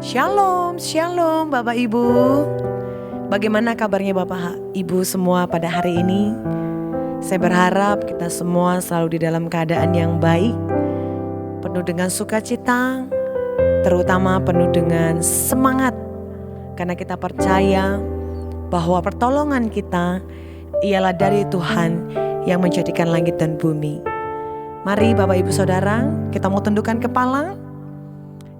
Shalom, shalom Bapak Ibu. Bagaimana kabarnya Bapak Ibu semua pada hari ini? Saya berharap kita semua selalu di dalam keadaan yang baik, penuh dengan sukacita, terutama penuh dengan semangat. Karena kita percaya bahwa pertolongan kita ialah dari Tuhan yang menjadikan langit dan bumi. Mari Bapak Ibu Saudara, kita mau tundukkan kepala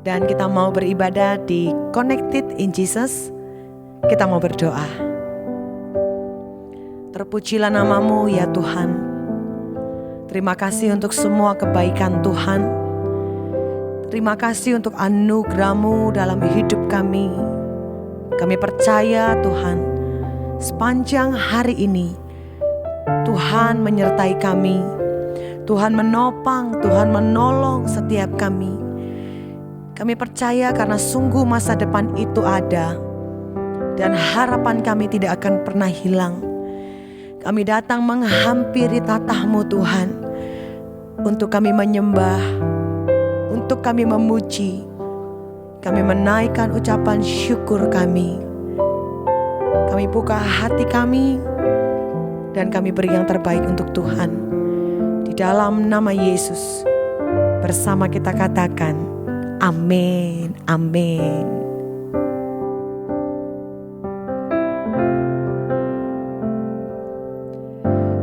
dan kita mau beribadah di Connected in Jesus. Kita mau berdoa. Terpujilah namamu ya Tuhan. Terima kasih untuk semua kebaikan Tuhan. Terima kasih untuk anugerah-Mu dalam hidup kami. Kami percaya Tuhan, sepanjang hari ini Tuhan menyertai kami. Tuhan menopang, Tuhan menolong setiap kami. Kami percaya karena sungguh masa depan itu ada dan harapan kami tidak akan pernah hilang. Kami datang menghampiri tatah-Mu Tuhan, untuk kami menyembah, untuk kami memuji, kami menaikkan ucapan syukur kami. Kami buka hati kami dan kami beri yang terbaik untuk Tuhan. Di dalam nama Yesus bersama kita katakan amin, amin.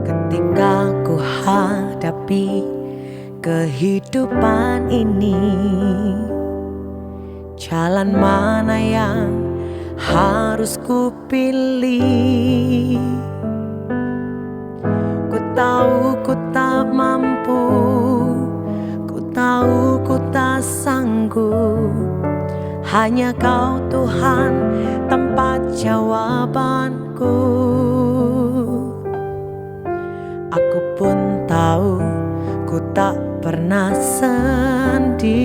Ketika ku hadapi kehidupan ini, jalan mana yang harus ku pilih? Ku tahu ku tak mampu, ku tahu ku tak sanggup. Hanya Kau Tuhan tempat jawabanku. Aku pun tahu ku tak pernah sendiri,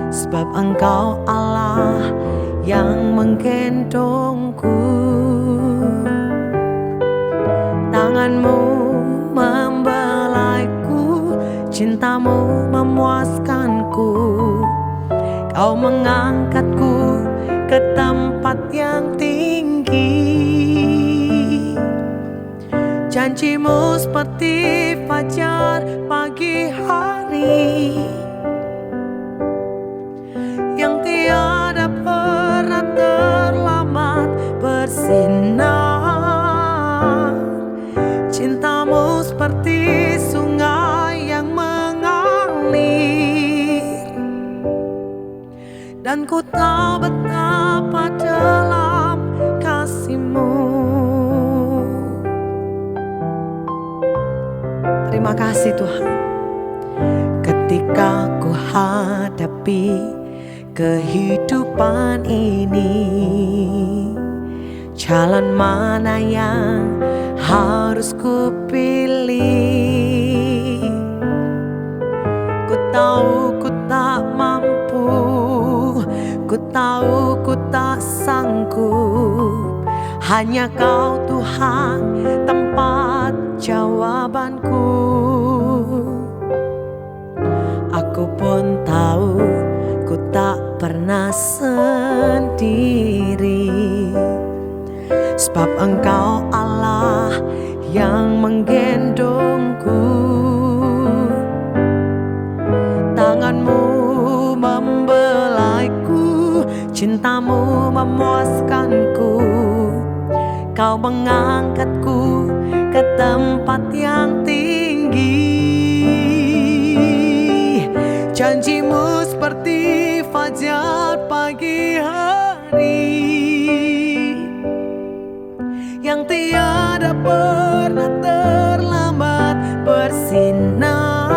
sebab Engkau Allah yang menggendongku. Tangan-Mu membelaiku, cinta-Mu memuaskanku. Kau mengangkatku ke tempat yang tinggi. Janji-Mu seperti fajar pagi hari, yang tiada pernah terlambat bersinar. Cinta-Mu seperti sungai yang mengalir, dan ku tahu betapa dalam kasih-Mu. Terima kasih Tuhan. Ketika ku hadapi kehidupan ini, jalan mana yang harus ku pilih? Ku tahu ku tak mampu, ku tahu ku tak sanggup. Hanya Kau Tuhan tempat jawabanku. Aku pun tahu ku tak pernah sendiri, sebab Engkau Allah yang menggendongku. Tangan-Mu membelaiku, cinta-Mu memuaskanku. Kau mengangkatku ke tempat yang tinggi. Janji-Mu seperti fajar pagi hari, yang tiada pernah terlambat bersinar.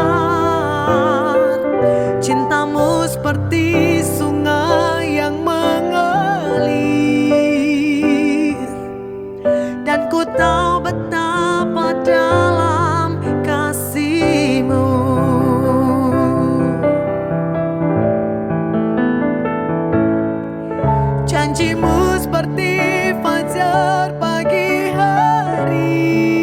Cinta-Mu seperti sungai yang mengalir, dan ku tahu betapa dalam kasih-Mu. Janji-Mu seperti fajar pagi hari,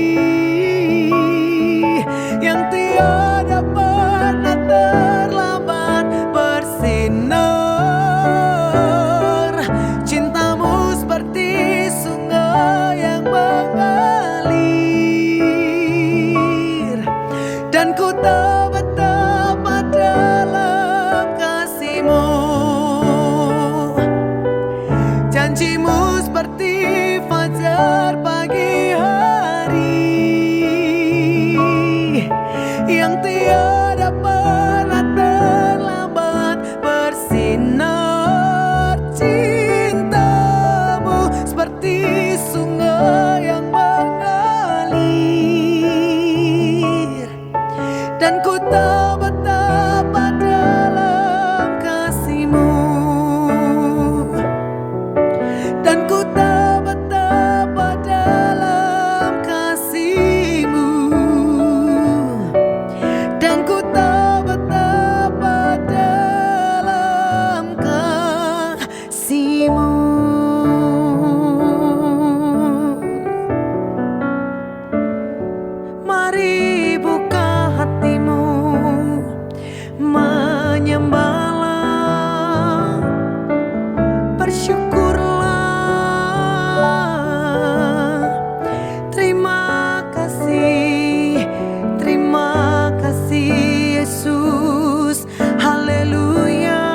Yesus. Haleluya.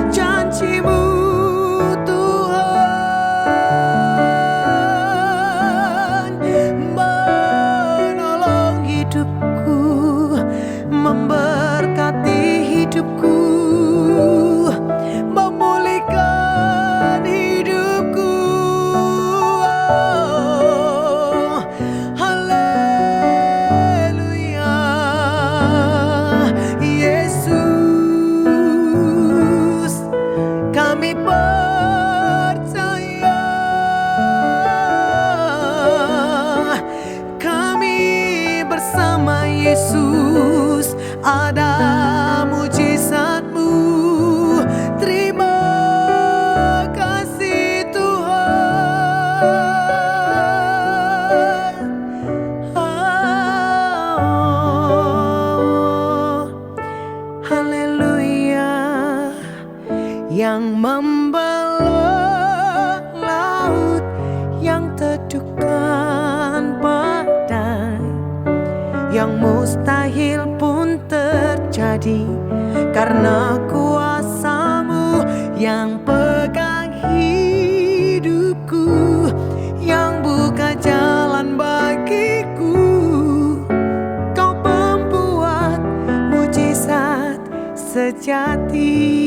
Janjimu Tuhan menolong hidupku, memberkati hidupku, memulihkan hidupku. Oh, haleluya. Yesus, kami percaya, kami bersama Yesus ada mujizat-Mu. Terima kasih Tuhan. Oh, haleluya. Yang membelah laut, yang teduhkan badai, yang mustahil pun terjadi karena kuasa-Mu. Yang pegang hidupku, yang buka jalan bagiku. Kau pembuat mujizat sejati.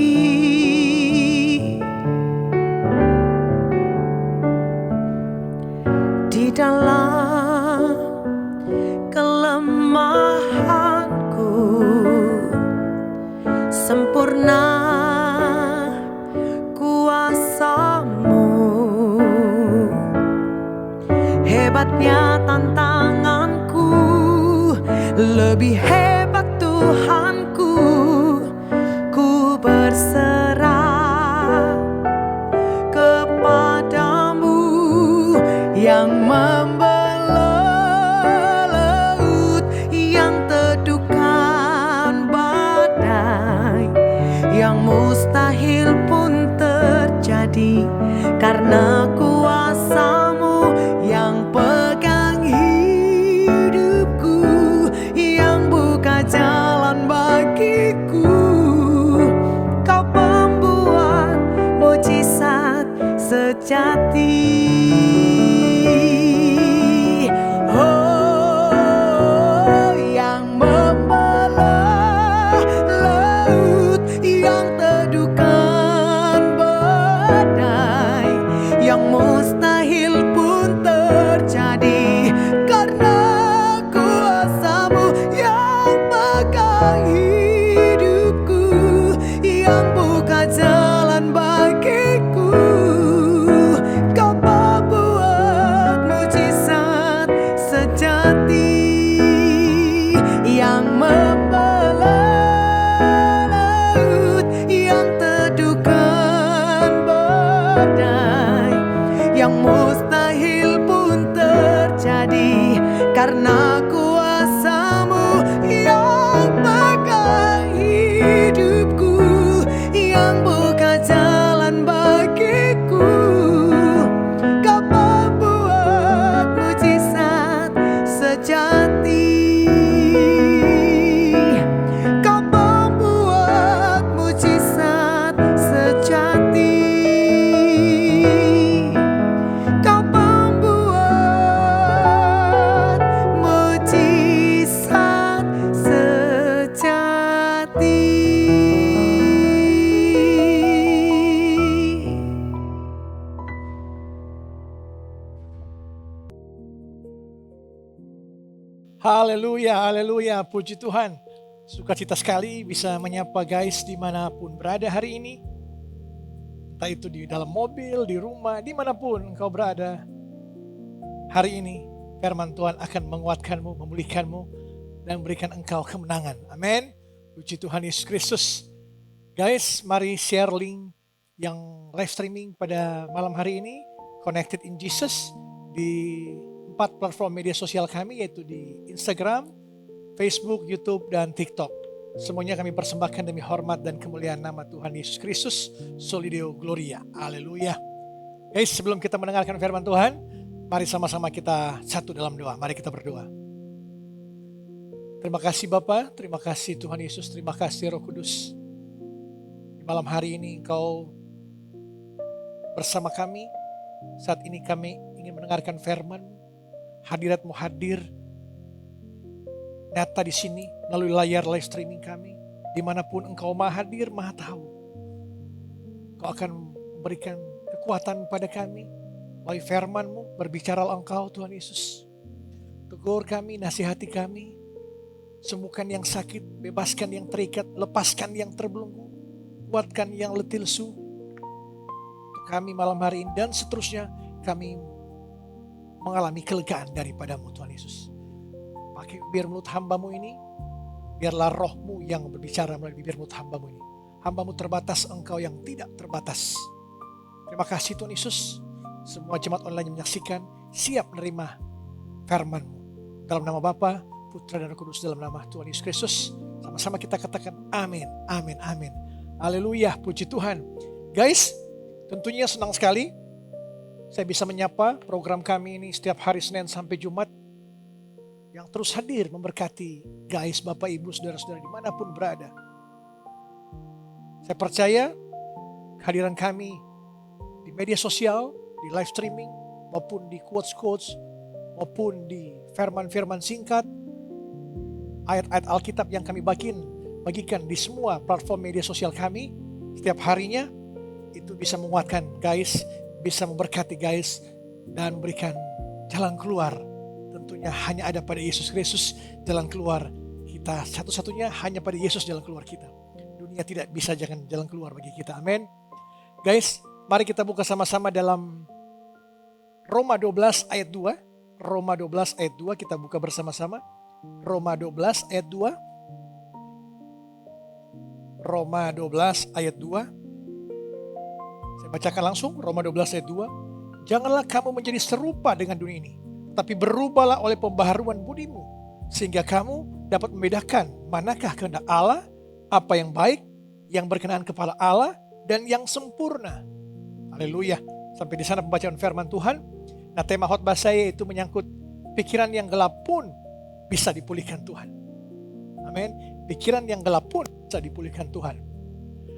Di dalam kelemahanku sempurna kuasa-Mu. Hebatnya tantanganku, lebih hebat Tuhanku. Ku berserah kepadamu yang membelah laut, yang teduhkan badai, yang mustahil pun terjadi karena kuasa-Mu. Yang pegang hidupku, yang buka jalan bagiku. Kau pembuat mujizat sejati. Oh, yang membelah laut, yang teduhkan badai, yang mustahil pun terjadi karena kuasa-Mu. Yang pegang hidupku, yang buka jalan bagiku. Kau pembuat mujizat sejati. Yang membelah laut, yang teduhkan badai, yang mustahil pun terjadi karena kuasa-Mu. Yang pegang hidupku, yang buka jalan bagiku. Kau pembuat mujizat sejati. Kau pembuat mujizat sejati. Kau pembuat mujizat sejati. Haleluya, haleluya, puji Tuhan. Sukacita sekali bisa menyapa guys dimanapun berada hari ini. Entah itu di dalam mobil, di rumah, dimanapun engkau berada. Hari ini firman Tuhan akan menguatkanmu, memulihkanmu, dan memberikan engkau kemenangan. Amin. Puji Tuhan Yesus Kristus. Guys, mari share link yang live streaming pada malam hari ini. Connected in Jesus di 4 platform media sosial kami, yaitu di Instagram, Facebook, YouTube, dan TikTok. Semuanya kami persembahkan demi hormat dan kemuliaan nama Tuhan Yesus Kristus. Soli Deo Gloria. Haleluya. Guys, sebelum kita mendengarkan firman Tuhan, mari sama-sama kita satu dalam doa. Mari kita berdoa. Terima kasih Bapa, terima kasih Tuhan Yesus, terima kasih Roh Kudus. Di malam hari ini Engkau bersama kami. Saat ini kami ingin mendengarkan firman. Hadirat-Mu hadir nyata di sini melalui layar live streaming kami. Dimanapun Engkau Maha hadir, Maha tahu. Engkau akan memberikan kekuatan pada kami. Melalui firman-Mu, berbicaralah Engkau Tuhan Yesus. Tegur kami, nasihati kami. Sembuhkan yang sakit, bebaskan yang terikat, lepaskan yang terbelenggu, kuatkan yang letih lesu. Untuk kami malam hari ini dan seterusnya, kami mengalami kelegaan daripada-Mu Tuhan Yesus. Pakai bibir mulut hamba-Mu ini, biarlah Roh-Mu yang berbicara melalui bibir mulut hamba-Mu ini. Hamba-Mu terbatas, Engkau yang tidak terbatas. Terima kasih Tuhan Yesus. Semua jemaat online yang menyaksikan siap menerima firman-Mu. Dalam nama Bapa, Putra dan Roh Kudus, dalam nama Tuhan Yesus Kristus. Sama-sama kita katakan amin, amin, amin. Haleluya, puji Tuhan. Guys, tentunya senang sekali saya bisa menyapa program kami ini setiap hari Senin sampai Jumat yang terus hadir memberkati guys, Bapak, Ibu, Saudara-saudara dimanapun berada. Saya percaya kehadiran kami di media sosial, di live streaming, maupun di quotes-quotes, maupun di firman-firman singkat, ayat-ayat Alkitab yang kami bagikan di semua platform media sosial kami setiap harinya, itu bisa menguatkan guys, bisa memberkati guys, dan memberikan jalan keluar. Tentunya hanya ada pada Yesus Kristus jalan keluar kita. Satu-satunya hanya pada Yesus jalan keluar kita. Dunia tidak bisa jangan jalan keluar bagi kita. Amin. Guys, mari kita buka sama-sama dalam Roma 12 ayat 2. Roma 12 ayat 2 kita buka bersama-sama. Roma 12 ayat 2. Roma 12 ayat 2. Saya bacakan langsung Roma 12 ayat 2. Janganlah kamu menjadi serupa dengan dunia ini, tapi berubahlah oleh pembaharuan budimu, sehingga kamu dapat membedakan manakah kehendak Allah, apa yang baik, yang berkenan kepada Allah, dan yang sempurna. Haleluya. Sampai di sana pembacaan firman Tuhan. Nah, tema khotbah saya itu menyangkut pikiran yang gelap pun bisa dipulihkan Tuhan. Amin. Pikiran yang gelap pun bisa dipulihkan Tuhan.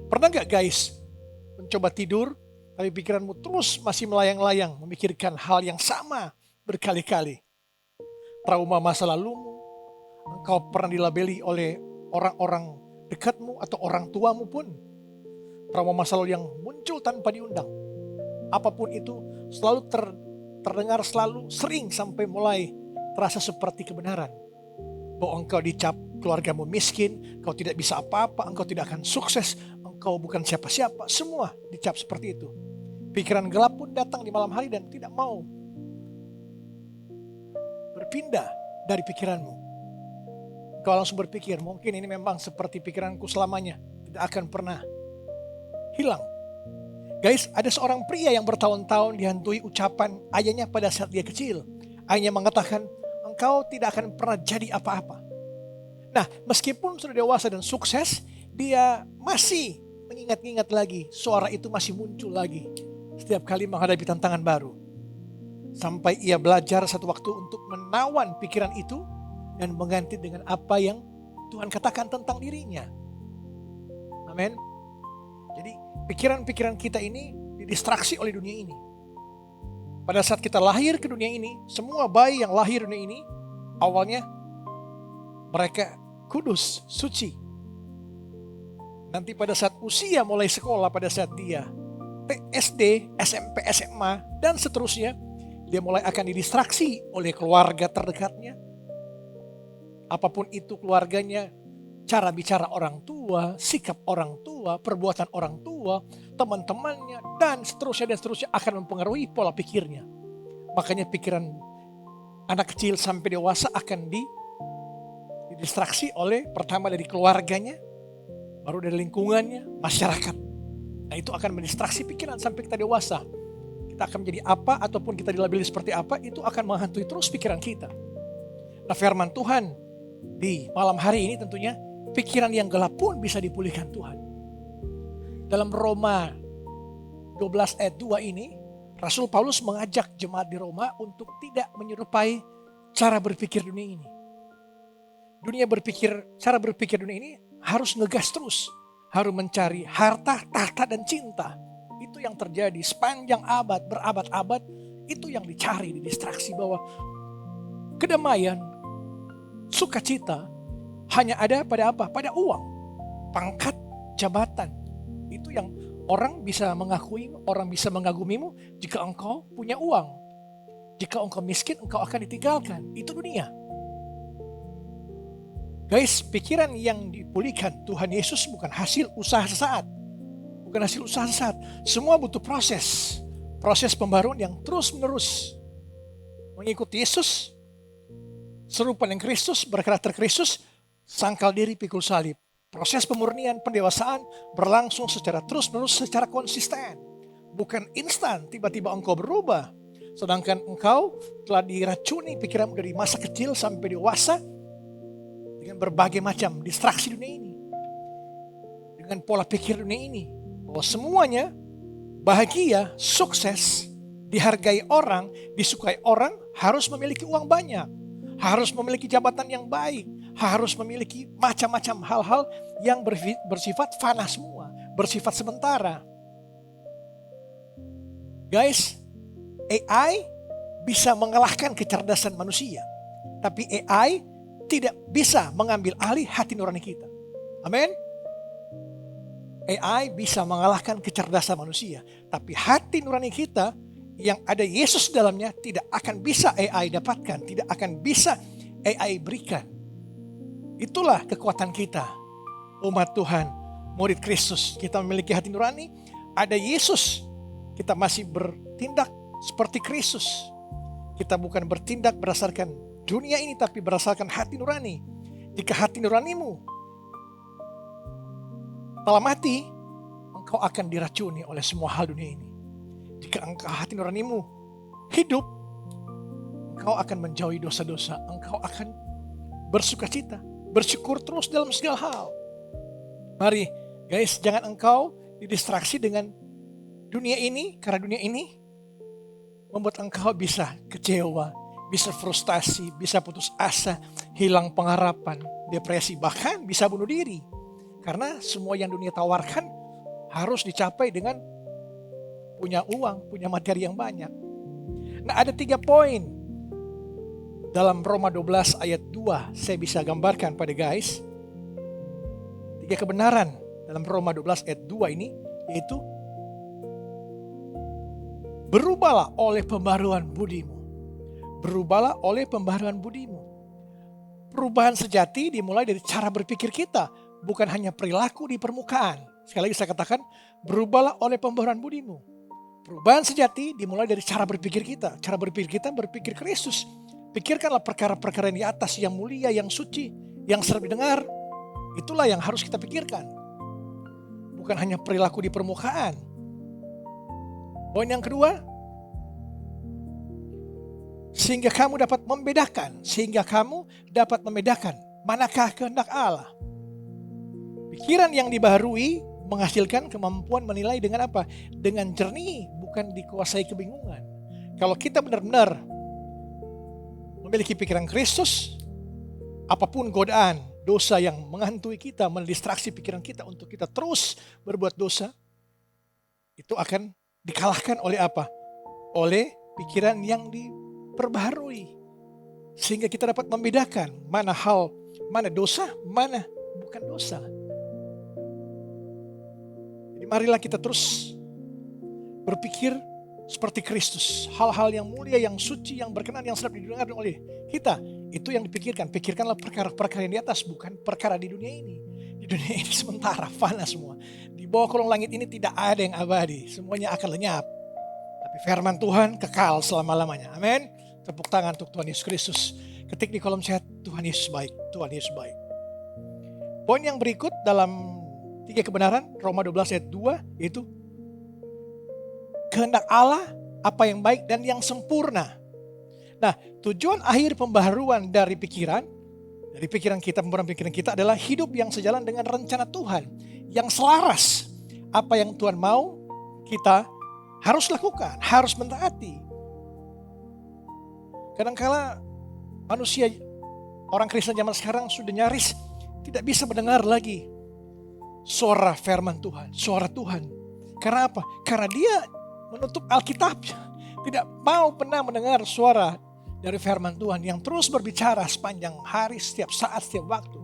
Pernah gak guys mencoba tidur, tapi pikiranmu terus masih melayang-layang memikirkan hal yang sama berkali-kali? Trauma masa lalumu, engkau pernah dilabeli oleh orang-orang dekatmu atau orang tuamu pun. Trauma masa lalu yang muncul tanpa diundang. Apapun itu selalu terdengar selalu sering sampai mulai terasa seperti kebenaran. Bahwa engkau dicap keluargamu miskin, engkau tidak bisa apa-apa, engkau tidak akan sukses, engkau bukan siapa-siapa, semua dicap seperti itu. Pikiran gelap pun datang di malam hari dan tidak mau berpindah dari pikiranmu. Engkau langsung berpikir, mungkin ini memang seperti pikiranku selamanya, tidak akan pernah hilang. Guys, ada seorang pria yang bertahun-tahun dihantui ucapan ayahnya pada saat dia kecil. Ayahnya mengatakan, engkau tidak akan pernah jadi apa-apa. Nah, meskipun sudah dewasa dan sukses, dia masih mengingat-ingat lagi, suara itu masih muncul lagi setiap kali menghadapi tantangan baru. Sampai ia belajar satu waktu untuk menawan pikiran itu dan mengganti dengan apa yang Tuhan katakan tentang dirinya. Amin. Jadi pikiran-pikiran kita ini didistraksi oleh dunia ini. Pada saat kita lahir ke dunia ini, semua bayi yang lahir dunia ini, awalnya mereka kudus, suci. Nanti pada saat usia mulai sekolah, pada saat dia SD, SMP, SMA, dan seterusnya, dia mulai akan didistraksi oleh keluarga terdekatnya. Apapun itu keluarganya, cara bicara orang tua, sikap orang tua, perbuatan orang tua, teman-temannya, dan seterusnya akan mempengaruhi pola pikirnya. Makanya pikiran anak kecil sampai dewasa akan didistraksi oleh pertama dari keluarganya, baru dari lingkungannya, masyarakat. Nah, itu akan mendistraksi pikiran sampai kita dewasa. Kita akan menjadi apa ataupun kita dilabeli seperti apa, itu akan menghantui terus pikiran kita. Nah, firman Tuhan di malam hari ini tentunya pikiran yang gelap pun bisa dipulihkan Tuhan. Dalam Roma 12 ayat 2 ini, Rasul Paulus mengajak jemaat di Roma untuk tidak menyerupai cara berpikir dunia ini. cara berpikir dunia ini harus ngegas terus. Harus mencari harta, tahta, dan cinta. Itu yang terjadi sepanjang abad, berabad-abad. Itu yang dicari, didistraksi bahwa kedamaian, sukacita hanya ada pada apa? Pada uang, pangkat, jabatan. Itu yang orang bisa mengakui, orang bisa mengagumimu jika engkau punya uang. Jika engkau miskin, engkau akan ditinggalkan. Itu dunia. Guys, pikiran yang dipulihkan Tuhan Yesus bukan hasil usaha sesaat. Bukan hasil usaha sesaat. Semua butuh proses. Proses pembaruan yang terus menerus. Mengikuti Yesus, serupa dengan Kristus, berkarakter Kristus, sangkal diri pikul salib. Proses pemurnian, pendewasaan berlangsung secara terus menerus, secara konsisten. Bukan instan, tiba-tiba engkau berubah. Sedangkan engkau telah diracuni pikiranmu dari masa kecil sampai dewasa, dengan berbagai macam distraksi dunia ini. Dengan pola pikir dunia ini. Bahwa semuanya bahagia, sukses, dihargai orang, disukai orang, harus memiliki uang banyak. Harus memiliki jabatan yang baik. Harus memiliki macam-macam hal-hal yang bersifat fana semua. Bersifat sementara. Guys, AI bisa mengalahkan kecerdasan manusia. Tapi AI tidak bisa mengambil alih hati nurani kita. Amin. AI bisa mengalahkan kecerdasan manusia. Tapi hati nurani kita yang ada Yesus dalamnya tidak akan bisa AI dapatkan. Tidak akan bisa AI berikan. Itulah kekuatan kita. Umat Tuhan, murid Kristus. Kita memiliki hati nurani. Ada Yesus. Kita masih bertindak seperti Kristus. Kita bukan bertindak berdasarkan dunia ini, tapi berdasarkan hati nurani. Jika hati nuranimu telah mati, engkau akan diracuni oleh semua hal dunia ini. Jika hati nuranimu hidup, engkau akan menjauhi dosa-dosa. Engkau akan bersukacita, bersyukur terus dalam segala hal. Mari guys, jangan engkau didistraksi dengan dunia ini, karena dunia ini membuat engkau bisa kecewa, bisa frustasi, bisa putus asa, hilang pengharapan, depresi, bahkan bisa bunuh diri. Karena semua yang dunia tawarkan harus dicapai dengan punya uang, punya materi yang banyak. Nah, ada 3 poin dalam Roma 12 ayat 2 saya bisa gambarkan pada guys. 3 kebenaran dalam Roma 12 ayat 2 ini, yaitu berubahlah oleh pembaruan budimu. Berubahlah oleh pembaruan budimu. Perubahan sejati dimulai dari cara berpikir kita, bukan hanya perilaku di permukaan. Sekali lagi saya katakan, berubahlah oleh pembaruan budimu. Perubahan sejati dimulai dari cara berpikir kita. Cara berpikir kita berpikir Kristus. Pikirkanlah perkara-perkara yang di atas, yang mulia, yang suci, yang serap didengar. Itulah yang harus kita pikirkan. Bukan hanya perilaku di permukaan. Poin yang kedua, sehingga kamu dapat membedakan manakah kehendak Allah. Pikiran yang dibaharui menghasilkan kemampuan menilai dengan apa? Dengan jernih, bukan dikuasai kebingungan. Kalau kita benar-benar memiliki pikiran Kristus, apapun godaan, dosa yang menghantui kita, mendistraksi pikiran kita untuk kita terus berbuat dosa, itu akan dikalahkan oleh apa? Oleh pikiran yang diperbaharui. Sehingga kita dapat membedakan mana dosa, mana bukan dosa. Jadi marilah kita terus berpikir seperti Kristus. Hal-hal yang mulia, yang suci, yang berkenan, yang sedap didengar oleh kita. Itu yang dipikirkan. Pikirkanlah perkara-perkara yang di atas, bukan perkara di dunia ini. Di dunia ini sementara, fana semua. Di bawah kolong langit ini tidak ada yang abadi. Semuanya akan lenyap. Tapi firman Tuhan kekal selama-lamanya. Amin. Tepuk tangan untuk Tuhan Yesus Kristus. Ketik di kolom chat, Tuhan Yesus baik. Tuhan Yesus baik. Poin yang berikut dalam 3 kebenaran, Roma 12 ayat 2, yaitu kehendak Allah, apa yang baik dan yang sempurna. Nah, tujuan akhir pembaharuan dari pikiran kita, pembaharuan pikiran kita adalah hidup yang sejalan dengan rencana Tuhan. Yang selaras, apa yang Tuhan mau, kita harus lakukan, harus mentaati. Kadangkala manusia, Orang Kristen zaman sekarang sudah nyaris tidak bisa mendengar lagi suara firman Tuhan, suara Tuhan. Karena apa? Karena dia menutup Alkitabnya. Tidak mau pernah mendengar suara dari firman Tuhan yang terus berbicara sepanjang hari, setiap saat, setiap waktu.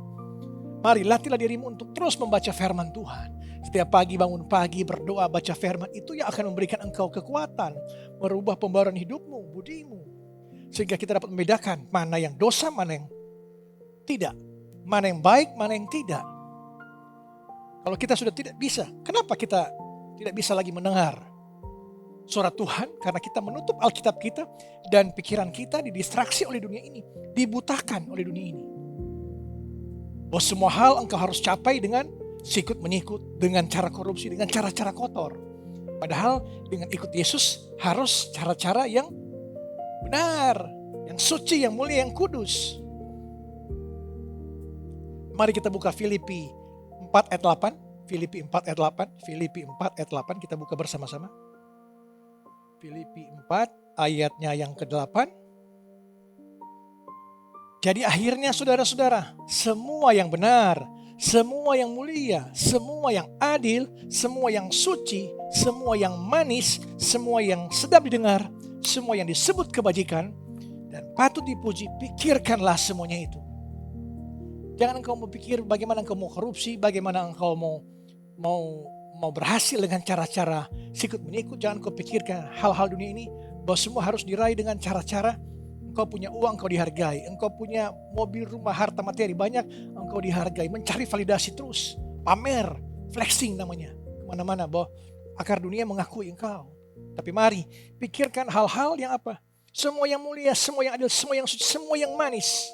Mari latihlah dirimu untuk terus membaca firman Tuhan. Setiap pagi bangun pagi berdoa baca firman, itu yang akan memberikan engkau kekuatan, merubah pembaruan hidupmu, budimu. Sehingga kita dapat membedakan mana yang dosa, mana yang tidak. Mana yang baik, mana yang tidak. Kalau kita sudah tidak bisa, kenapa kita tidak bisa lagi mendengar suara Tuhan? Karena kita menutup Alkitab kita dan pikiran kita didistraksi oleh dunia ini, dibutakan oleh dunia ini. Bahwa semua hal engkau harus capai dengan sikut menyikut, dengan cara korupsi, dengan cara-cara kotor. Padahal dengan ikut Yesus harus cara-cara yang benar, yang suci, yang mulia, yang kudus. Mari kita buka Filipi 4 ayat 8. Filipi 4 ayat 8. Filipi 4 ayat 8 kita buka bersama-sama. Filipi 4 ayatnya yang ke-8. Jadi akhirnya saudara-saudara, semua yang benar, semua yang mulia, semua yang adil, semua yang suci, semua yang manis, semua yang sedap didengar, semua yang disebut kebajikan dan patut dipuji, pikirkanlah semuanya itu. Jangan engkau berpikir bagaimana engkau mau korupsi, bagaimana engkau mau berhasil dengan cara-cara sikut menyikut. Jangan engkau pikirkan hal-hal dunia ini bahwa semua harus diraih dengan cara-cara. Engkau punya uang, engkau dihargai. Engkau punya mobil, rumah, harta materi banyak, engkau dihargai. Mencari validasi terus, pamer, flexing namanya. Kemana-mana bahwa akar dunia mengakui engkau. Tapi mari pikirkan hal-hal yang apa? Semua yang mulia, semua yang adil, semua yang suci, semua yang manis.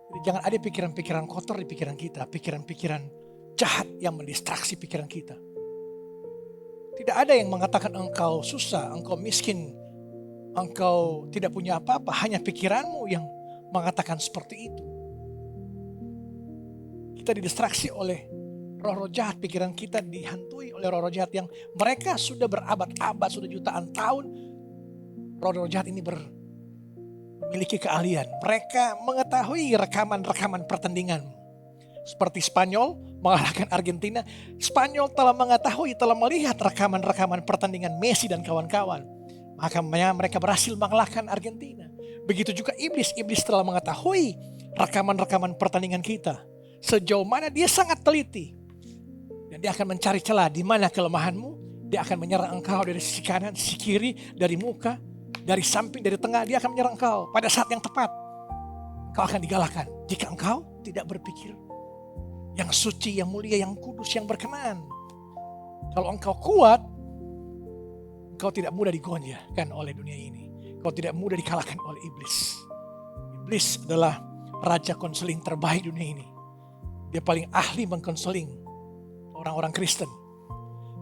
Jadi jangan ada pikiran-pikiran kotor di pikiran kita, pikiran-pikiran jahat yang mendistraksi pikiran kita. Tidak ada yang mengatakan engkau susah, engkau miskin, engkau tidak punya apa-apa, hanya pikiranmu yang mengatakan seperti itu. Kita didistraksi oleh roh-roh jahat, pikiran kita dihantui oleh roh-roh jahat yang mereka sudah berabad-abad, sudah jutaan tahun. Roh-roh jahat ini memiliki keahlian. Mereka mengetahui rekaman-rekaman pertandingan. Seperti Spanyol mengalahkan Argentina. Spanyol telah mengetahui, telah melihat rekaman-rekaman pertandingan Messi dan kawan-kawan. Makanya mereka berhasil mengalahkan Argentina. Begitu juga iblis. Iblis telah mengetahui rekaman-rekaman pertandingan kita. Sejauh mana dia sangat teliti. Dan dia akan mencari celah di mana kelemahanmu. Dia akan menyerang engkau dari sisi kanan, sisi kiri, dari muka, dari samping, dari tengah. Dia akan menyerang engkau pada saat yang tepat. Engkau akan digalakkan. Jika engkau tidak berpikir yang suci, yang mulia, yang kudus, yang berkenan. Kalau engkau kuat, engkau tidak mudah digoyahkan oleh dunia ini. Engkau tidak mudah dikalahkan oleh iblis. Iblis adalah raja konseling terbaik dunia ini. Dia paling ahli mengkonseling orang-orang Kristen.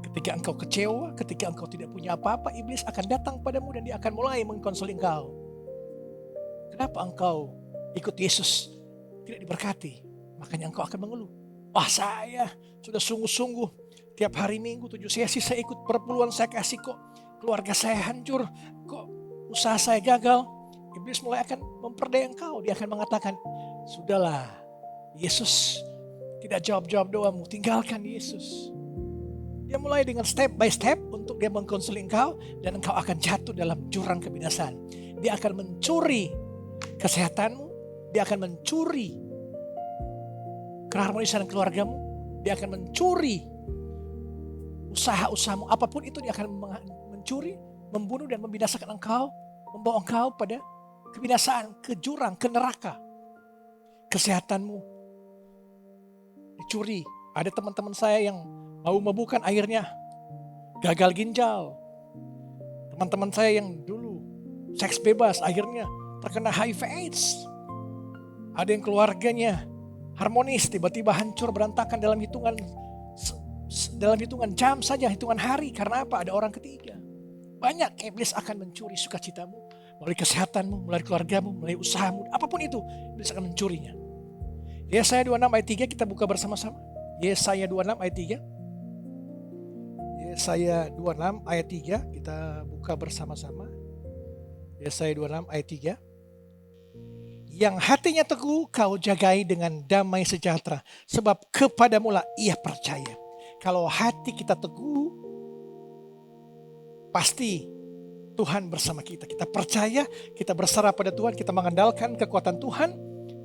Ketika engkau kecewa, ketika engkau tidak punya apa-apa, iblis akan datang padamu dan dia akan mulai mengkonseling engkau. Kenapa engkau ikut Yesus tidak diberkati? Makanya engkau akan mengeluh. Wah, saya sudah sungguh-sungguh tiap hari Minggu 7 sesi saya ikut, perpuluhan saya kasih kok. Keluarga saya hancur, kok usaha saya gagal. Iblis mulai akan memperdaya engkau. Dia akan mengatakan, sudahlah, Yesus tidak jawab-jawab doamu, tinggalkan Yesus. Dia mulai dengan step by step untuk dia mengkonseling engkau dan engkau akan jatuh dalam jurang kebinasaan. Dia akan mencuri kesehatanmu, dia akan mencuri keharmonisan keluargamu, dia akan mencuri usaha-usahamu, apapun itu dia akan mencuri, membunuh dan membinasakan engkau, membawa engkau pada kebinasaan, ke jurang, ke neraka. Kesehatanmu dicuri. Ada teman-teman saya yang mau membukan akhirnya gagal ginjal. Teman-teman saya yang dulu seks bebas akhirnya terkena HIV AIDS. Ada yang keluarganya harmonis tiba-tiba hancur berantakan dalam hitungan jam saja, hitungan hari. Karena apa? Ada orang ketiga. Banyak iblis akan mencuri sukacitamu, melalui kesehatanmu, melalui keluargamu, melalui usahamu, apapun itu iblis akan mencurinya. Yesaya 26 ayat 3 kita buka bersama-sama. Yesaya 26 ayat 3. Yesaya 26 ayat 3 kita buka bersama-sama. Yesaya 26 ayat 3. Yang hatinya teguh kau jagai dengan damai sejahtera. Sebab kepadamulah ia percaya. Kalau hati kita teguh, pasti Tuhan bersama kita. Kita percaya, kita berserah pada Tuhan, kita mengandalkan kekuatan Tuhan,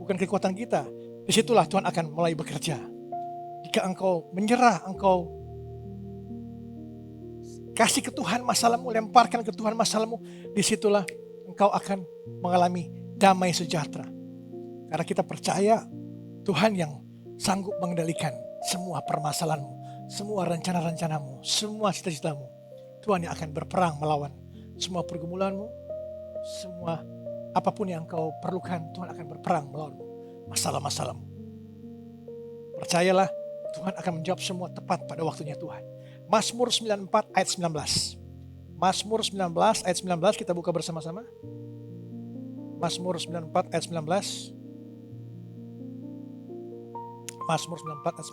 bukan kekuatan kita. Disitulah Tuhan akan mulai bekerja. Jika engkau menyerah, engkau kasih ke Tuhan masalahmu, lemparkan ke Tuhan masalahmu, disitulah engkau akan mengalami damai sejahtera. Karena kita percaya Tuhan yang sanggup mengendalikan semua permasalahanmu, semua rencana-rencanamu, semua cita-citamu. Tuhan yang akan berperang melawan semua pergumulanmu, semua apapun yang engkau perlukan, Tuhan akan berperang melawan masalah-masalahmu. Percayalah, Tuhan akan menjawab semua tepat pada waktunya Tuhan. Mazmur 94 ayat 19. Mazmur 19 ayat 19 kita buka bersama-sama. Mazmur 94 ayat 19. Mazmur 94 ayat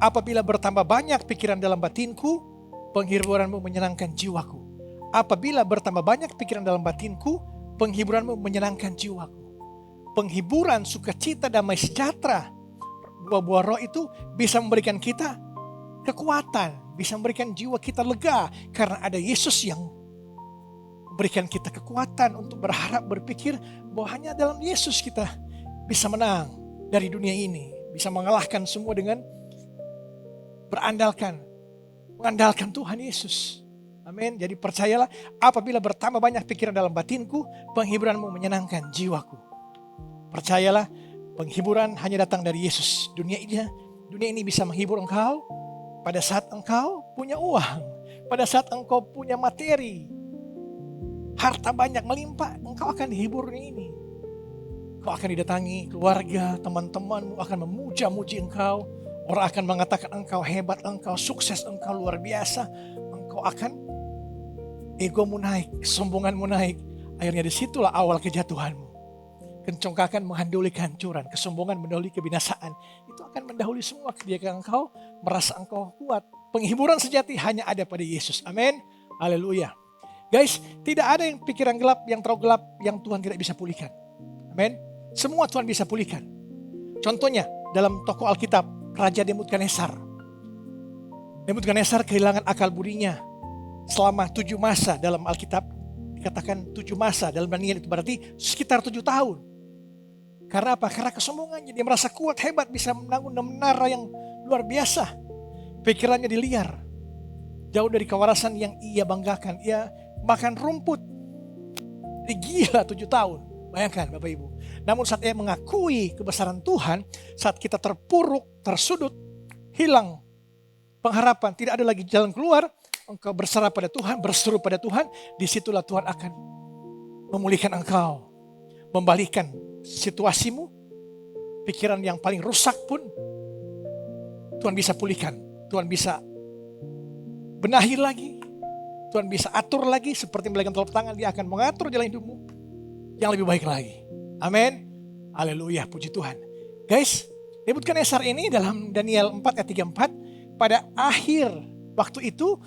19. Apabila bertambah banyak pikiran dalam batinku, penghiburanmu menyenangkan jiwaku. Apabila bertambah banyak pikiran dalam batinku, penghiburanmu menyenangkan jiwaku. Penghiburan, sukacita, damai sejahtera, buah-buah roh itu bisa memberikan kita kekuatan, bisa memberikan jiwa kita lega, karena ada Yesus yang memberikan kita kekuatan untuk berharap, berpikir bahwa hanya dalam Yesus kita bisa menang dari dunia ini, bisa mengalahkan semua dengan mengandalkan Tuhan Yesus. Amin. Jadi percayalah, apabila bertambah banyak pikiran dalam batinku, penghiburanmu menyenangkan jiwaku. Percayalah, penghiburan hanya datang dari Yesus. Dunia ini bisa menghibur engkau pada saat engkau punya uang, pada saat engkau punya materi, harta banyak melimpah, engkau akan dihibur ini. Engkau akan didatangi keluarga, teman-temanmu akan memuja-muji engkau. Orang akan mengatakan engkau hebat, engkau sukses, engkau luar biasa. Engkau akan, egomu naik, kesombonganmu naik. Akhirnya disitulah awal kejatuhanmu. Kencongkakan mendahului kehancuran, kesombongan mendahului kebinasaan. Itu akan mendahului semua ketika engkau merasa engkau kuat. Penghiburan sejati hanya ada pada Yesus. Amin. Haleluya. Guys, tidak ada yang pikiran gelap, yang terlalu gelap, yang Tuhan tidak bisa pulihkan. Amin. Semua Tuhan bisa pulihkan. Contohnya dalam tokoh Alkitab, Raja Nebukadnezar. Nebukadnezar kehilangan akal budinya selama 7 masa dalam Alkitab. Dikatakan 7 masa dalam Daniel itu berarti sekitar 7 tahun. Karena apa? Karena kesombongannya. Dia merasa kuat, hebat, bisa membangun menara yang luar biasa. Pikirannya diliar. Jauh dari kewarasan yang ia banggakan. Ia makan rumput. Dia gila 7 tahun. Bayangkan Bapak Ibu. Namun saat ia mengakui kebesaran Tuhan, saat kita terpuruk, tersudut, hilang pengharapan, tidak ada lagi jalan keluar, engkau berserah pada Tuhan, berseru pada Tuhan, disitulah Tuhan akan memulihkan engkau. Membalikkan situasimu, pikiran yang paling rusak pun Tuhan bisa pulihkan. Tuhan bisa benahi lagi. Tuhan bisa atur lagi, seperti melakukan telapak tangan, dia akan mengatur jalan hidupmu yang lebih baik lagi. Amin. Haleluya, puji Tuhan. Guys, Nebukadnezar ini dalam Daniel 4 ayat 34, pada akhir waktu itu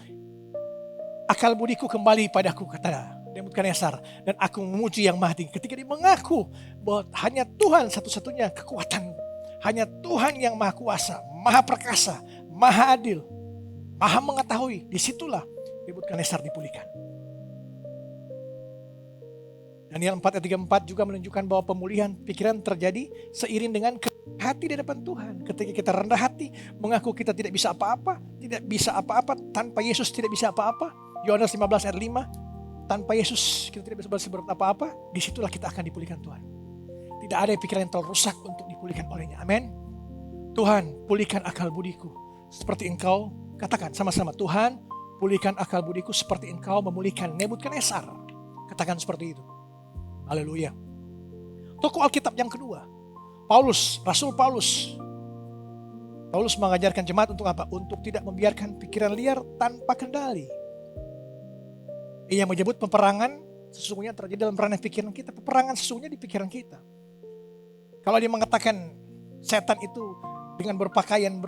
akal budiku kembali padaku, kata Nebukadnezar, dan aku memuji yang Maha Tinggi. Ketika dia mengaku bahwa hanya Tuhan satu-satunya kekuatan, hanya Tuhan yang Maha Kuasa, Maha Perkasa, Maha Adil, Maha Mengetahui, disitulah Nebukadnezar dipulihkan. Daniel 4 ayat 34 juga menunjukkan bahwa pemulihan pikiran terjadi seiring dengan hati di depan Tuhan. Ketika kita rendah hati, mengaku kita tidak bisa apa-apa, tanpa Yesus tidak bisa apa-apa. Yohanes 15 ayat 5, tanpa Yesus kita tidak bisa berbuat apa-apa, disitulah kita akan dipulihkan Tuhan. Tidak ada pikiran yang terlalu rusak untuk dipulihkan olehnya. Amin. Tuhan, pulihkan akal budiku seperti engkau, katakan sama-sama, Tuhan, pulihkan akal budiku seperti engkau memulihkan Nebukadnezar. Katakan seperti itu. Haleluya. Tokoh Alkitab yang kedua, Paulus, Rasul Paulus. Paulus mengajarkan jemaat untuk apa? Untuk tidak membiarkan pikiran liar tanpa kendali. Ia menyebut peperangan sesungguhnya terjadi dalam ranah pikiran kita. Peperangan sesungguhnya di pikiran kita. Kalau dia mengatakan setan itu dengan berpakaian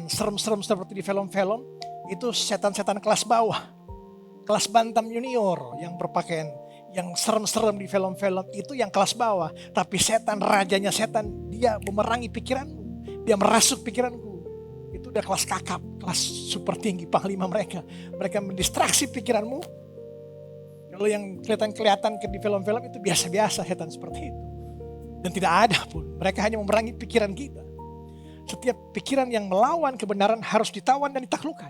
serem-serem seperti di film-film, itu setan-setan kelas bawah, kelas bantam junior yang berpakaian yang serem-serem di film-film itu yang kelas bawah. Tapi setan, rajanya setan, dia memerangi pikiranmu. Dia merasuk pikiranku. Itu udah kelas kakap, kelas super tinggi, panglima mereka. Mereka mendistraksi pikiranmu. Kalau yang kelihatan di film-film itu biasa-biasa setan seperti itu. Dan tidak ada pun. Mereka hanya memerangi pikiran kita. Setiap pikiran yang melawan kebenaran harus ditawan dan ditaklukkan.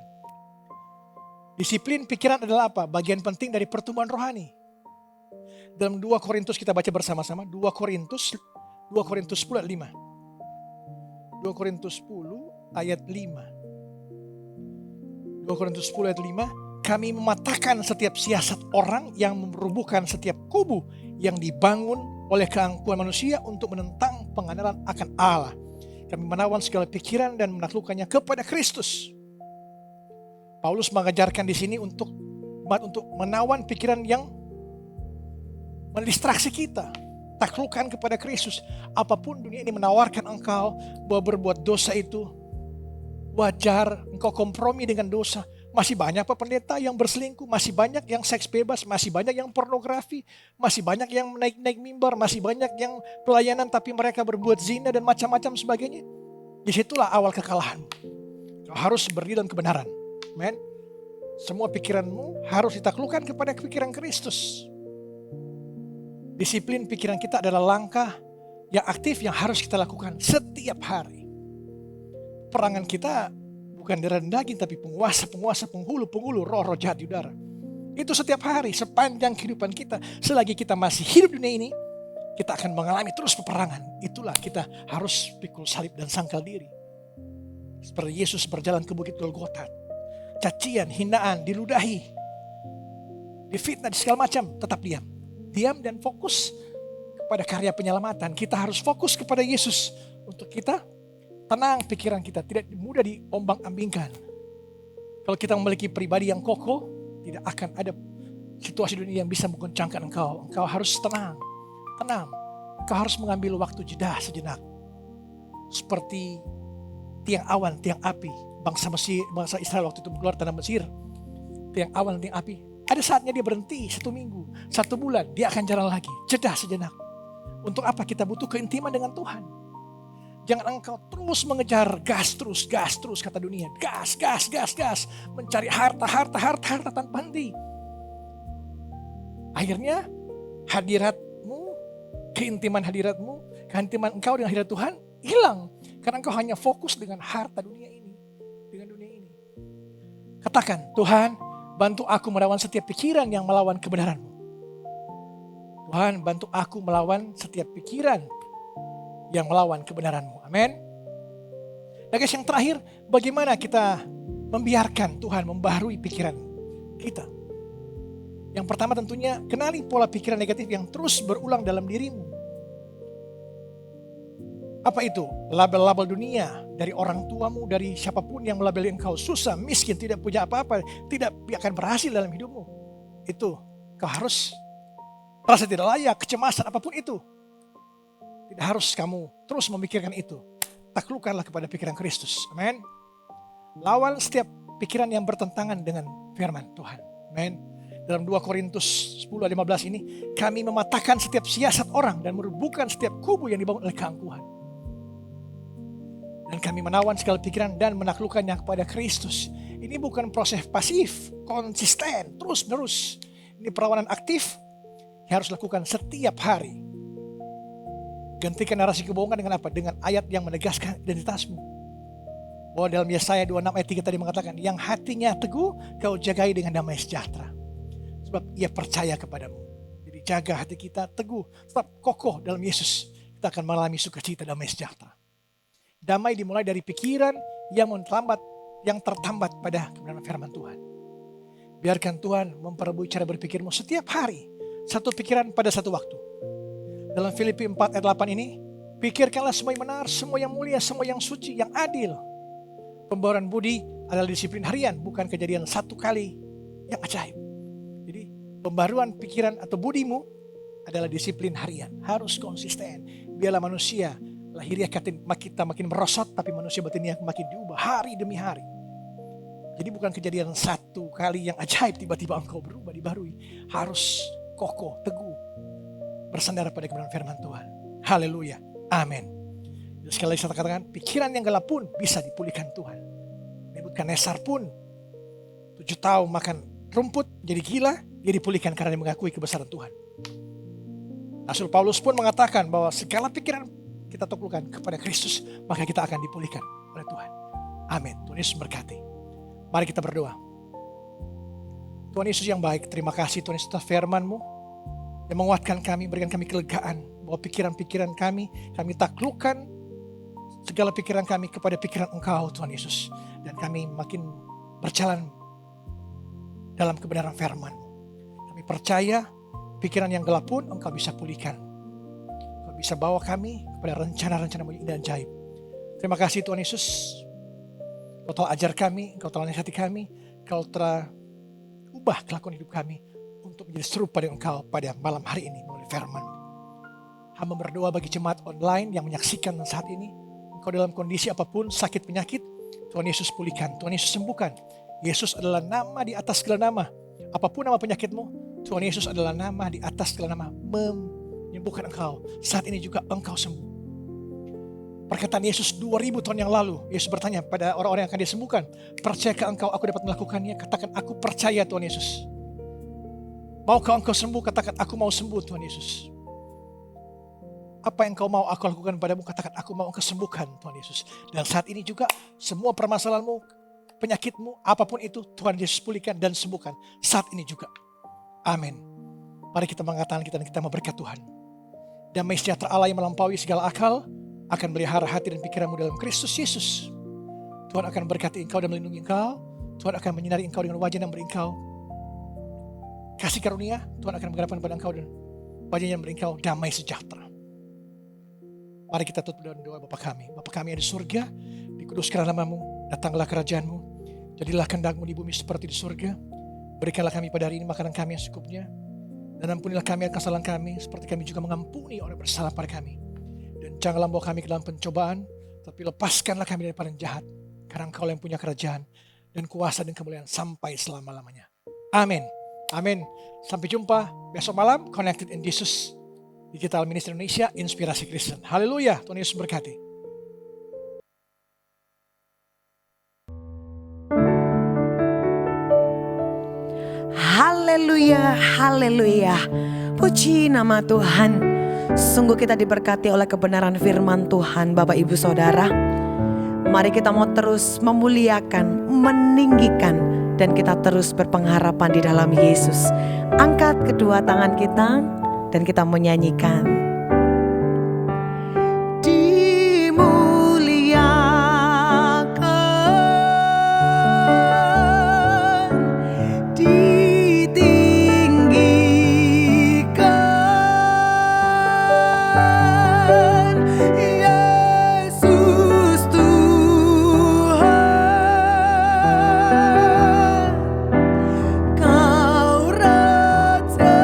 Disiplin pikiran adalah apa? Bagian penting dari pertumbuhan rohani. Dalam 2 Korintus kita baca bersama-sama. 2 Korintus 10 ayat 5. 2 Korintus 10 ayat 5. 2 Korintus 10 ayat 5. Kami mematahkan setiap siasat orang yang merubuhkan setiap kubu yang dibangun oleh keangkuhan manusia untuk menentang pengandalan akan Allah. Kami menawan segala pikiran dan menaklukkannya kepada Kristus. Paulus mengajarkan di sini untuk menawan pikiran yang mendistraksi kita. Taklukkan kepada Kristus. Apapun dunia ini menawarkan engkau bahwa berbuat dosa itu wajar, engkau kompromi dengan dosa. Masih banyak Pak Pendeta yang berselingkuh, masih banyak yang seks bebas, masih banyak yang pornografi, masih banyak yang naik-naik mimbar, masih banyak yang pelayanan tapi mereka berbuat zina dan macam-macam sebagainya. Disitulah awal kekalahan. Kau harus berdiri dalam kebenaran. Amen. Semua pikiranmu harus ditaklukkan kepada pikiran Kristus. Disiplin pikiran kita adalah langkah yang aktif yang harus kita lakukan setiap hari. Perangan kita bukan darah dan daging, tapi penguasa, penghulu, roh jahat di udara. Itu setiap hari, sepanjang kehidupan kita. Selagi kita masih hidup di dunia ini, kita akan mengalami terus peperangan. Itulah kita harus pikul salib dan sangkal diri. Seperti Yesus berjalan ke Bukit Golgota. Cacian, hinaan, diludahi, difitnah, di segala macam, tetap diam. Diam dan fokus kepada karya penyelamatan. Kita harus fokus kepada Yesus untuk kita tenang pikiran kita, tidak mudah diombang-ambingkan. Kalau kita memiliki pribadi yang kokoh, tidak akan ada situasi dunia yang bisa menggoncangkan engkau. Engkau harus tenang. Engkau harus mengambil waktu jeda sejenak. Seperti tiang awan, tiang api. Bangsa Israel waktu itu keluar tanah Mesir. Tiang awan, tiang api. Ada saatnya dia berhenti 1 minggu, 1 bulan. Dia akan jalan lagi. Jeda sejenak. Untuk apa? Kita butuh keintiman dengan Tuhan. Jangan engkau terus mengejar gas terus kata dunia. Gas. Mencari harta tanpa henti. Akhirnya hadiratmu, keintiman engkau dengan hadirat Tuhan hilang. Karena engkau hanya fokus dengan harta dunia ini. Katakan, Tuhan, bantu aku melawan setiap pikiran yang melawan kebenaran-Mu. Tuhan, bantu aku melawan setiap pikiran yang melawan kebenaran-Mu. Amin. Nah guys, yang terakhir, bagaimana kita membiarkan Tuhan membaharui pikiran kita? Yang pertama tentunya, kenali pola pikiran negatif yang terus berulang dalam dirimu. Apa itu? Label-label dunia dari orang tuamu, dari siapapun yang melabeli engkau susah, miskin, tidak punya apa-apa, tidak akan berhasil dalam hidupmu. Itu, kau harus merasa tidak layak, kecemasan, apapun itu. Tidak harus kamu terus memikirkan itu. Taklukkanlah kepada pikiran Kristus. Amin. Lawan setiap pikiran yang bertentangan dengan firman Tuhan. Amin. Dalam 2 Korintus 10:15 ini, kami mematahkan setiap siasat orang dan merubuhkan setiap kubu yang dibangun oleh keangkuhan. Dan kami menawan segala pikiran dan menaklukkannya kepada Kristus. Ini bukan proses pasif, konsisten, terus-menerus. Ini perawanan aktif yang harus lakukan setiap hari. Gantikan narasi kebohongan dengan apa? Dengan ayat yang menegaskan identitasmu. Bahwa dalam Yesaya 26 ayat 3 tadi mengatakan, yang hatinya teguh kau jagai dengan damai sejahtera. Sebab ia percaya kepadamu. Jadi jaga hati kita teguh, tetap kokoh dalam Yesus. Kita akan mengalami sukacita damai sejahtera. Damai dimulai dari pikiran yang tertambat pada kebenaran firman Tuhan. Biarkan Tuhan memperbarui cara berpikirmu setiap hari. Satu pikiran pada satu waktu. Dalam Filipi 4 ayat 8 ini, pikirkanlah semua yang benar, semua yang mulia, semua yang suci, yang adil. Pembaharuan budi adalah disiplin harian, bukan kejadian satu kali yang ajaib. Jadi pembaharuan pikiran atau budimu adalah disiplin harian. Harus konsisten. Biarlah manusia lahiriah kita makin merosot, tapi manusia batinnya makin diubah hari demi hari. Jadi bukan kejadian satu kali yang ajaib tiba-tiba engkau berubah, dibaharui. Harus kokoh, teguh, bersandar pada kebenaran firman Tuhan. Haleluya, amin. Sekali lagi saya katakan, pikiran yang gelap pun bisa dipulihkan Tuhan. Nebukadnezar pun 7 tahun makan rumput, jadi gila, dia dipulihkan karena dia mengakui kebesaran Tuhan. Rasul Paulus pun mengatakan bahwa segala pikiran kita taklukkan kepada Kristus, maka kita akan dipulihkan oleh Tuhan. Amin. Tuhan Yesus berkati. Mari kita berdoa. Tuhan Yesus yang baik, terima kasih Tuhan Yesus atas firman-Mu yang menguatkan kami, berikan kami kelegaan bahwa pikiran-pikiran kami taklukkan segala pikiran kami kepada pikiran Engkau Tuhan Yesus. Dan kami makin berjalan dalam kebenaran firman-Mu. Kami percaya pikiran yang gelap pun Engkau bisa pulihkan. Engkau bisa bawa kami kepada rencana-rencana-Mu yang indah dan ajaib. Terima kasih Tuhan Yesus. Engkau telah ajar kami, Engkau telah nasihati kami, Engkau telah ubah kelakuan hidup kami untuk menjadi serupa dengan Engkau pada malam hari ini melalui firman-Mu. Hamba berdoa bagi jemaat online yang menyaksikan saat ini. Engkau dalam kondisi apapun, sakit penyakit, Tuhan Yesus pulihkan, Tuhan Yesus sembuhkan. Yesus adalah nama di atas segala nama. Apapun nama penyakitmu, Tuhan Yesus adalah nama di atas segala nama, menyembuhkan engkau. Saat ini juga engkau sembuh. Perkataan Yesus 2000 tahun yang lalu, Yesus bertanya pada orang-orang yang akan disembuhkan, percayakah engkau aku dapat melakukannya? Katakan, aku percaya Tuhan Yesus. Maukah engkau sembuh? Katakan, aku mau sembuh Tuhan Yesus. Apa yang engkau mau aku lakukan padamu? Katakan, aku mau engkau sembuhkan Tuhan Yesus. Dan saat ini juga semua permasalahanmu, penyakitmu, apapun itu, Tuhan Yesus pulihkan dan sembuhkan. Saat ini juga. Amin. Mari kita mengatakan kita dan kita mau berkat Tuhan. Damai sejahtera Allah yang melampaui segala akal akan melihara hati dan pikiranmu dalam Kristus Yesus. Tuhan akan berkati engkau dan melindungi engkau. Tuhan akan menyinari engkau dengan wajah yang beri engkau kasih karunia. Tuhan akan menggerakkan pada engkau dan wajah yang beri engkau damai sejahtera. Mari kita tutup dengan doa Bapa kami. Bapa kami yang di surga, dikuduskanlah nama-Mu, datanglah kerajaan-Mu, jadilah kehendak-Mu di bumi seperti di surga. Berikanlah kami pada hari ini makanan kami yang secukupnya, dan ampunilah kami akan kesalahan kami, seperti kami juga mengampuni orang bersalah pada kami. Dan janganlah bawa kami ke dalam pencobaan, tapi lepaskanlah kami daripada yang jahat, karena Engkau yang punya kerajaan, dan kuasa dan kemuliaan sampai selama-lamanya. Amin. Amin. Sampai jumpa besok malam, Connected in Jesus, Digital Ministry Indonesia, Inspirasi Kristen. Haleluya, Tuhan Yesus berkati. Haleluya, haleluya. Puji nama Tuhan. Sungguh kita diberkati oleh kebenaran firman Tuhan, Bapak Ibu Saudara. Mari kita mau terus memuliakan, meninggikan, dan kita terus berpengharapan di dalam Yesus. Angkat kedua tangan kita dan kita menyanyikan. Kau rajaku.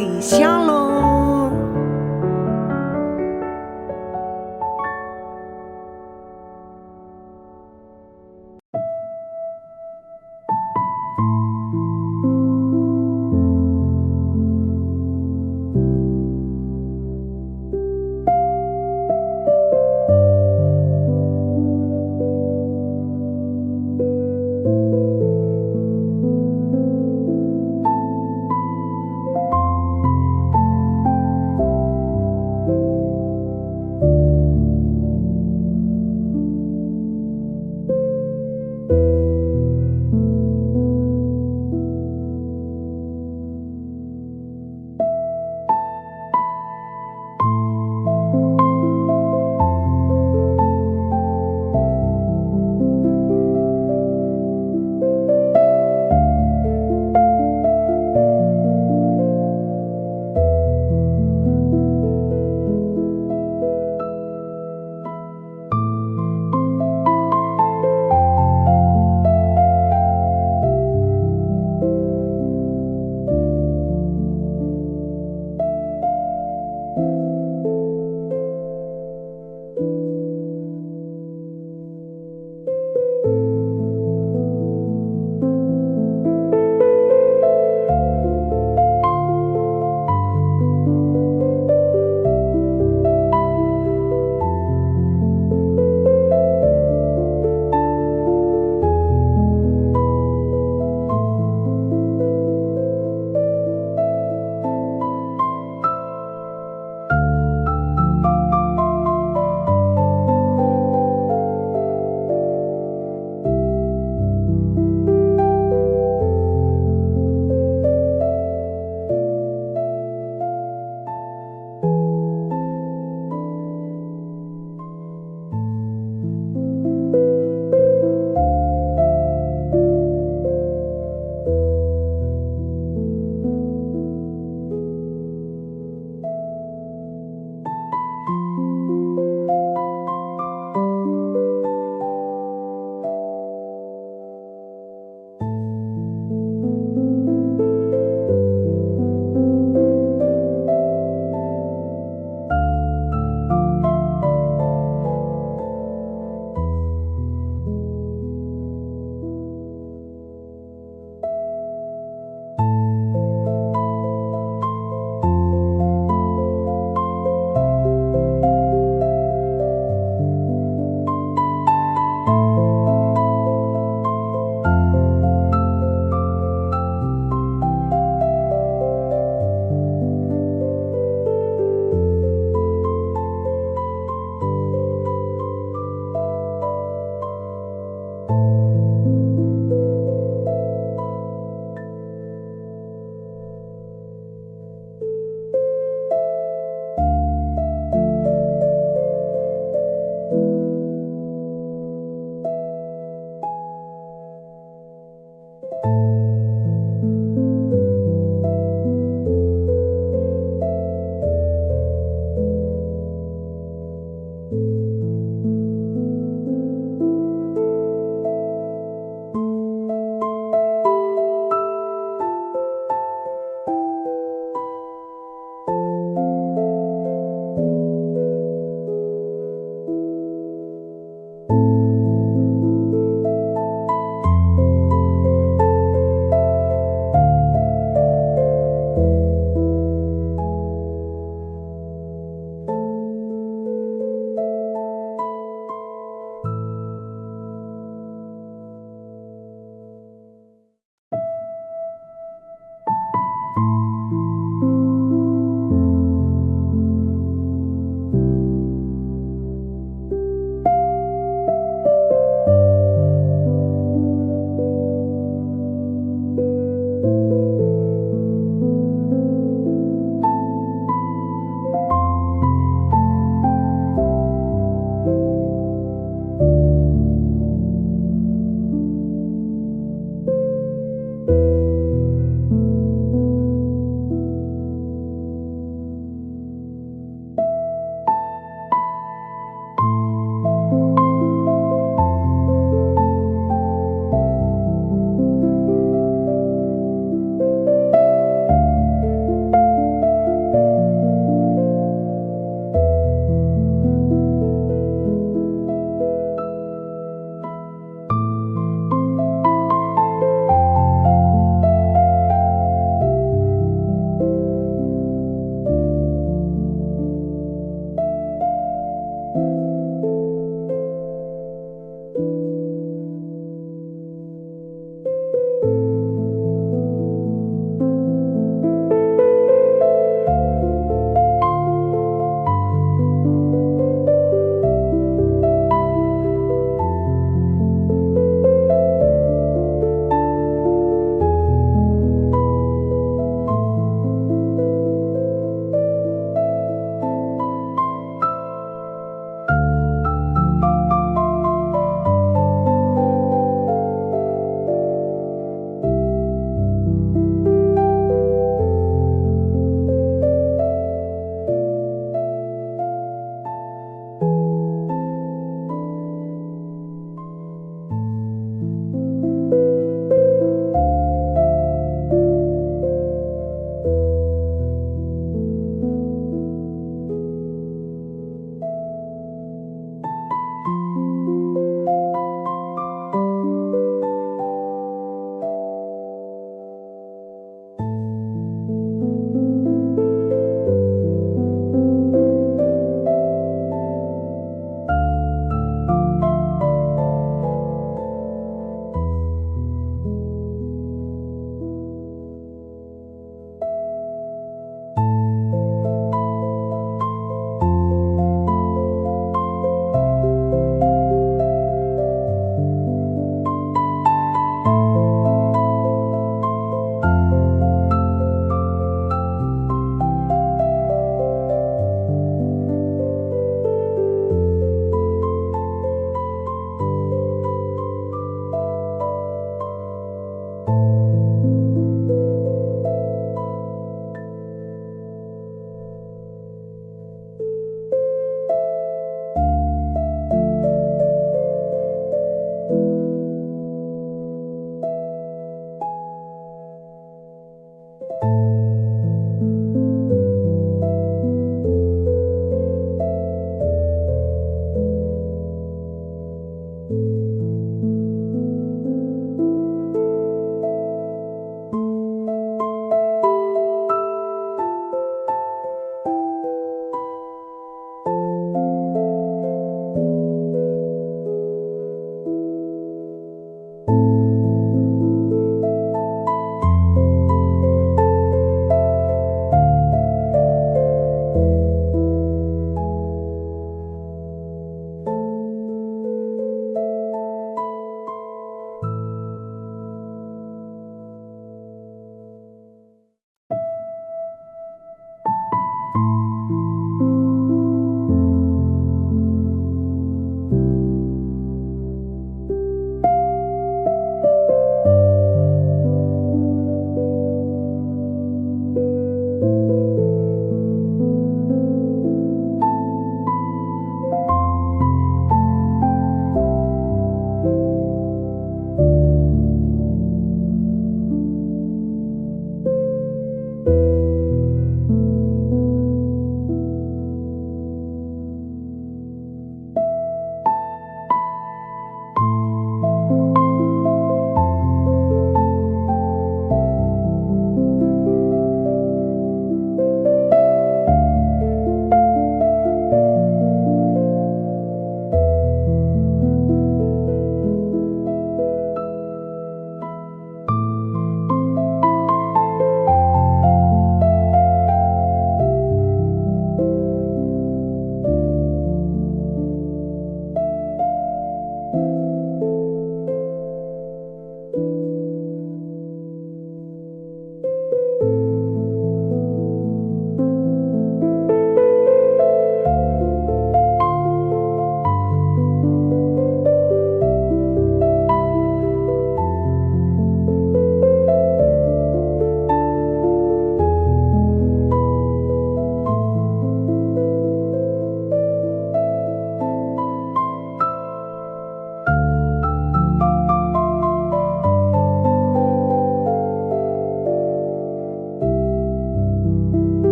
memberkati. Shalom.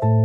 Tuhan.